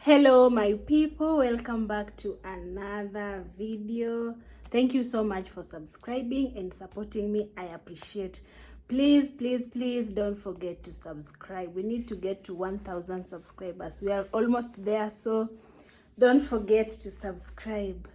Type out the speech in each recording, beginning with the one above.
Hello my people, welcome back to another video. Thank you so much for subscribing and supporting me. I appreciate. Please don't forget to subscribe. We need to get to 1,000 subscribers. We are almost there, so don't forget to subscribe.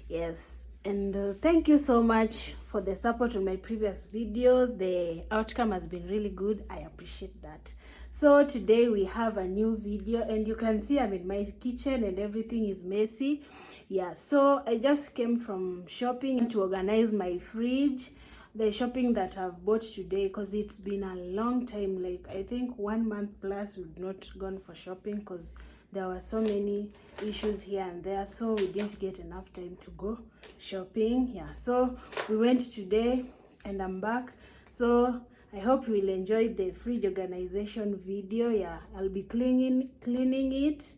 Yes, and thank you so much for the support on my previous videos. The outcome has been really good. I appreciate that. So today we have a new video, and you can see I'm in my kitchen and everything is messy. Yeah, so I just came from shopping to organize my fridge, the shopping that I've bought today, because it's been a long time, like I think 1 month plus we've not gone for shopping because there were so many issues here and there, so we didn't get enough time to go shopping. Yeah, so we went today and I'm back. So I hope you will enjoy the fridge organization video. Yeah, I'll be cleaning it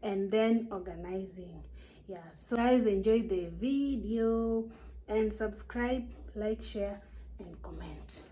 and then organizing. Yeah, so guys, enjoy the video and subscribe, like, share and comment.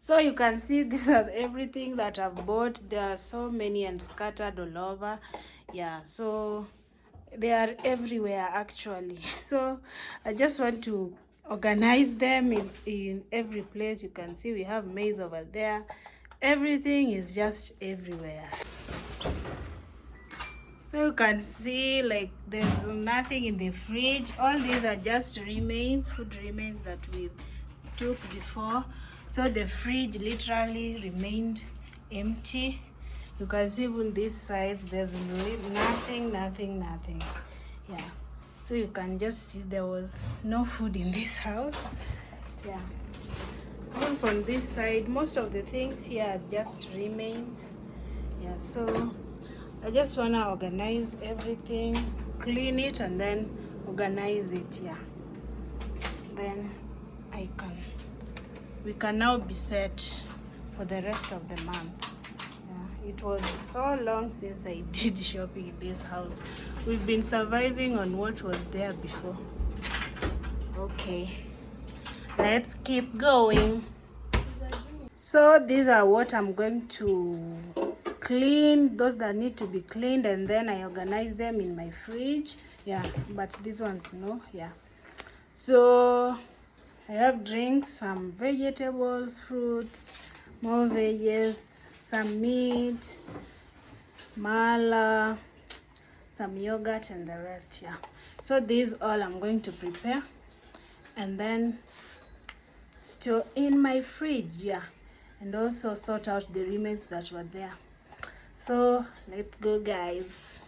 So you can see this is everything that I've bought. There are so many and scattered all over. Yeah, so they are everywhere actually. So I just want to organize them in every place. You can see we have maize over there. Everything is just everywhere. So you can see like there's nothing in the fridge. All these are just remains, food remains that we took before. So the fridge literally remained empty. You can see even this side there's nothing. Yeah, so you can just see there was no food in this house. Yeah, even from this side most of the things here are just remains. Yeah, so I just want to organize everything, clean it and then organize it. Yeah, then we can now be set for the rest of the month. Yeah, it was so long since I did shopping in this house. We've been surviving on what was there before. Okay, let's keep going. So these are what I'm going to clean, those that need to be cleaned, and then I organize them in my fridge. Yeah, but these ones no. Yeah, so I have drinks, some vegetables, fruits, more veggies, some meat, mala, some yogurt and the rest. Yeah, so these all I'm going to prepare and then store in my fridge. Yeah, and also sort out the remains that were there. So let's go, guys.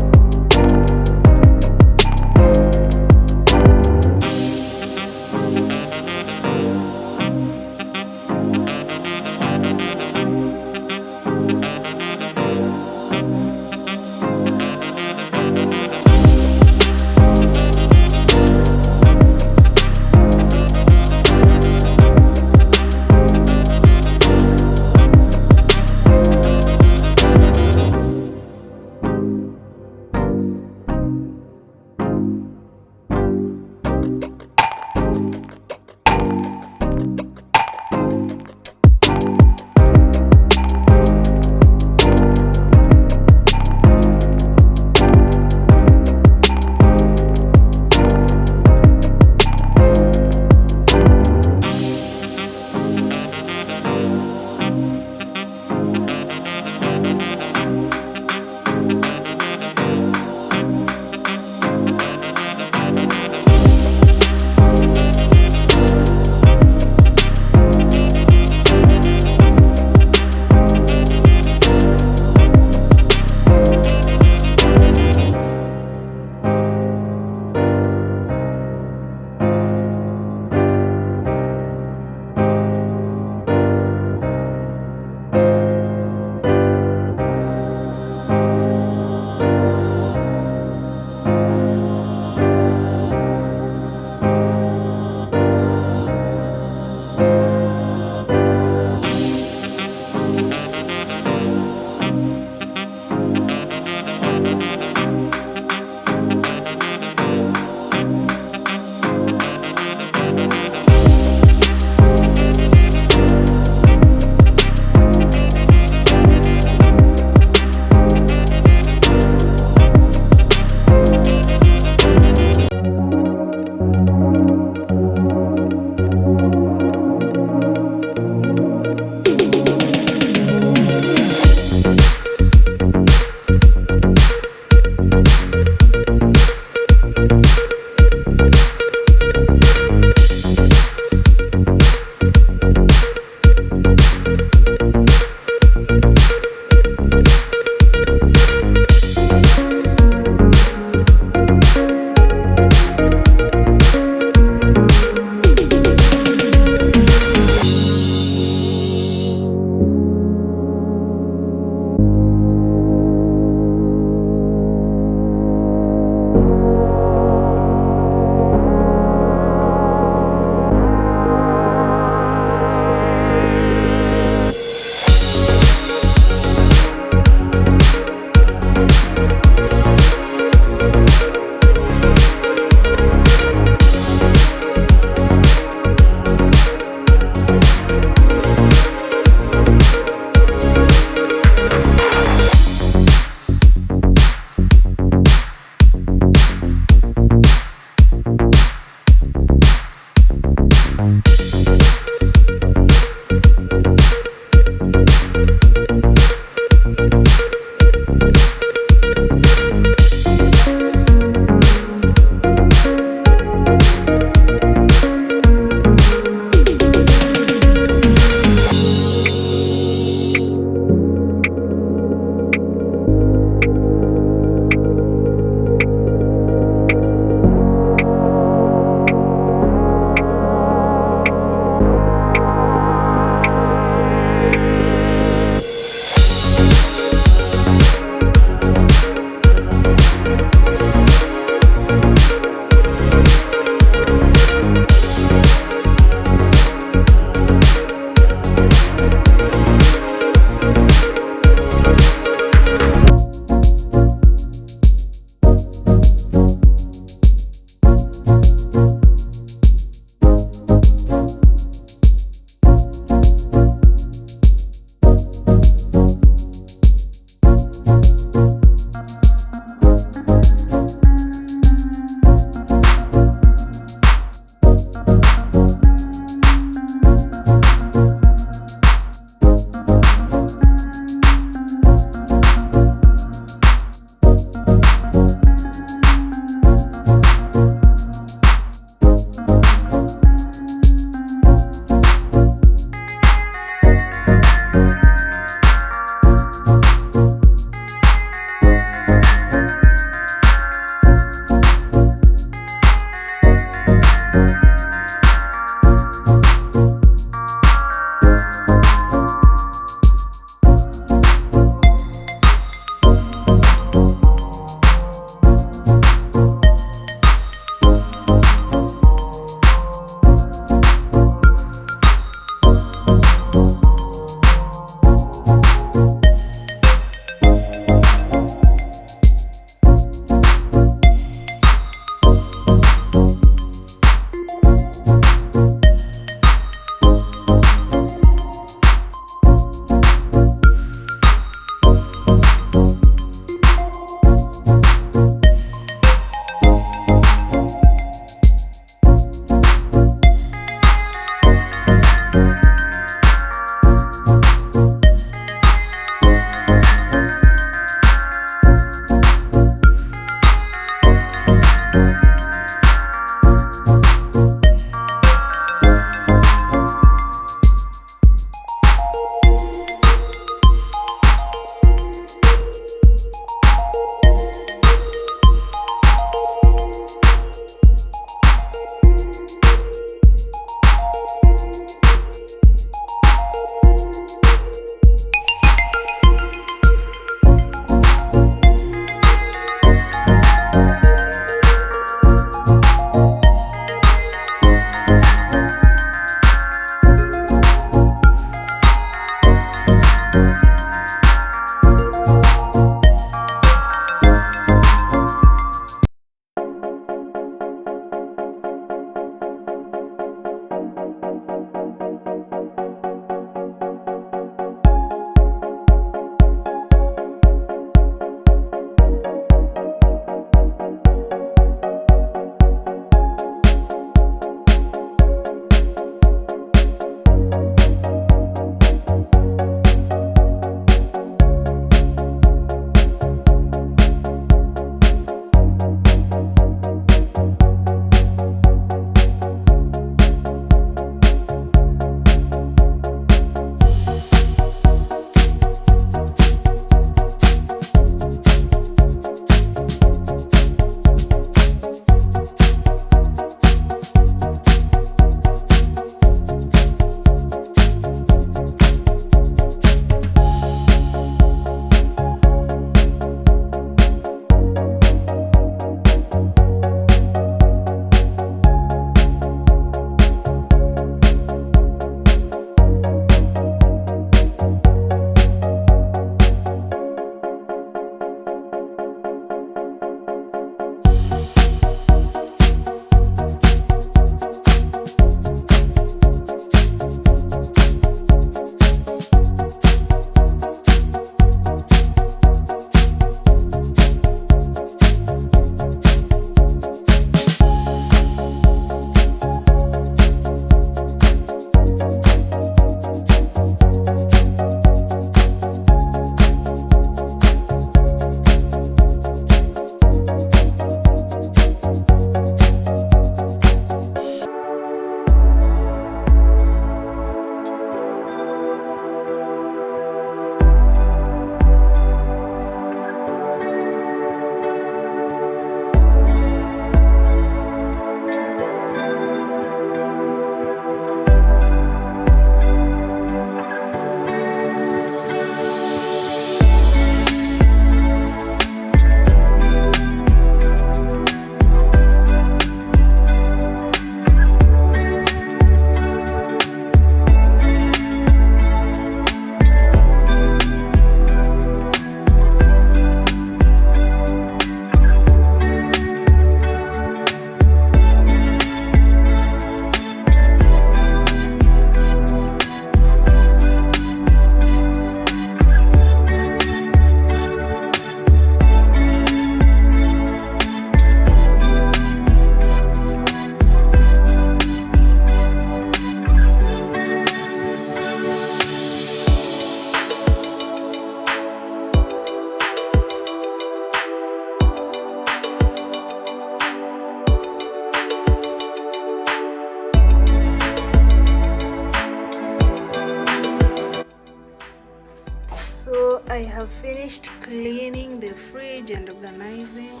I have finished cleaning the fridge and organizing.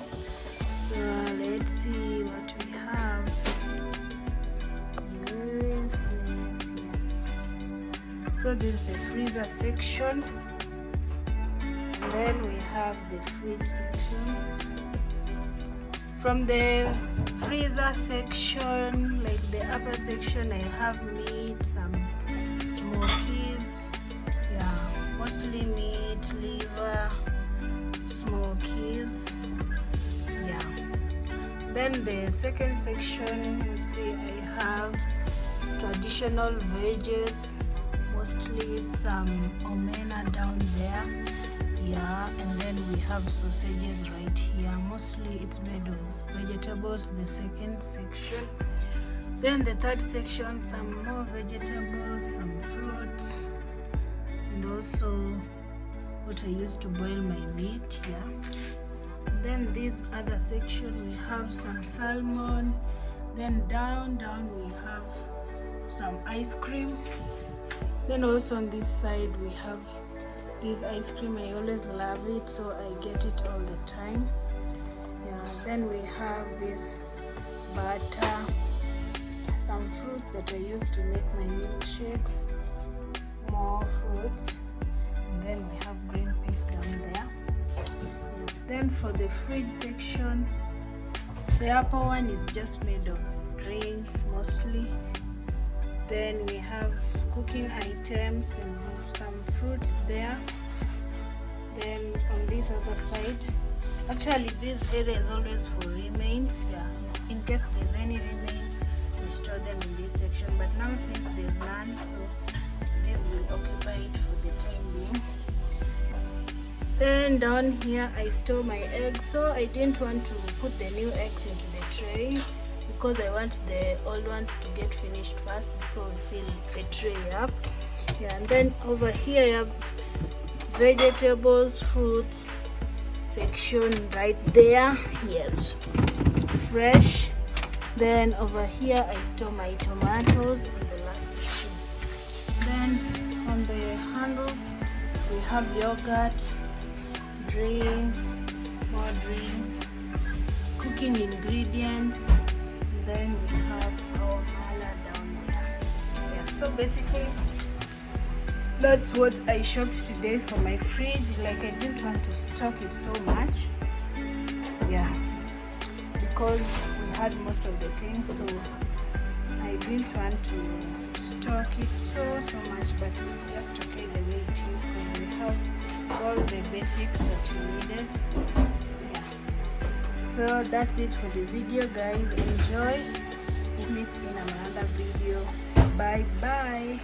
So let's see what we have. Yes. So this is the freezer section. And then we have the fridge section. From the freezer section, like the upper section, I have meat, some smokies. Yeah, mostly meat, liver, smokies. Yeah. Then the second section, mostly I have traditional veggies, mostly some omena down there. Yeah, and then we have sausages right here. Mostly it's made of vegetables, the second section. Then the third section, some more vegetables, some fruits, and also what I use to boil my meat. Yeah. Then this other section we have some salmon. Then down we have some ice cream. Then also on this side we have this ice cream. I always love it, so I get it all the time. Yeah. Then we have this butter, some fruits that I use to make my milkshakes, more fruits, and then we have green peas down there. Yes. Then for the fridge section, the upper one is just made of drinks mostly. Then we have cooking items and some fruits there. Then on this other side, actually this area is always for remains. Yeah, in case there's any remain, we store them in this section. But now since there's none, so this will occupy it for the time being. Then down here I store my eggs, so I didn't want to put the new eggs into the tray because I want the old ones to get finished first before we fill the tray up. Yeah, and then over here I have vegetables, fruits section right there. Yes, fresh. Then over here I store my tomatoes in the last section. Then on the handle we have yogurt, drinks, more drinks, cooking ingredients. Then we have our mala down there. Yeah, so basically that's what I shopped today for my fridge. Like I didn't want to stock it so much. Yeah, because we had most of the things, so I didn't want to stock it so much, but it's just okay the way it is because we have all the basics that we needed. So that's it for the video, guys. Enjoy. It meets in another video. Bye bye.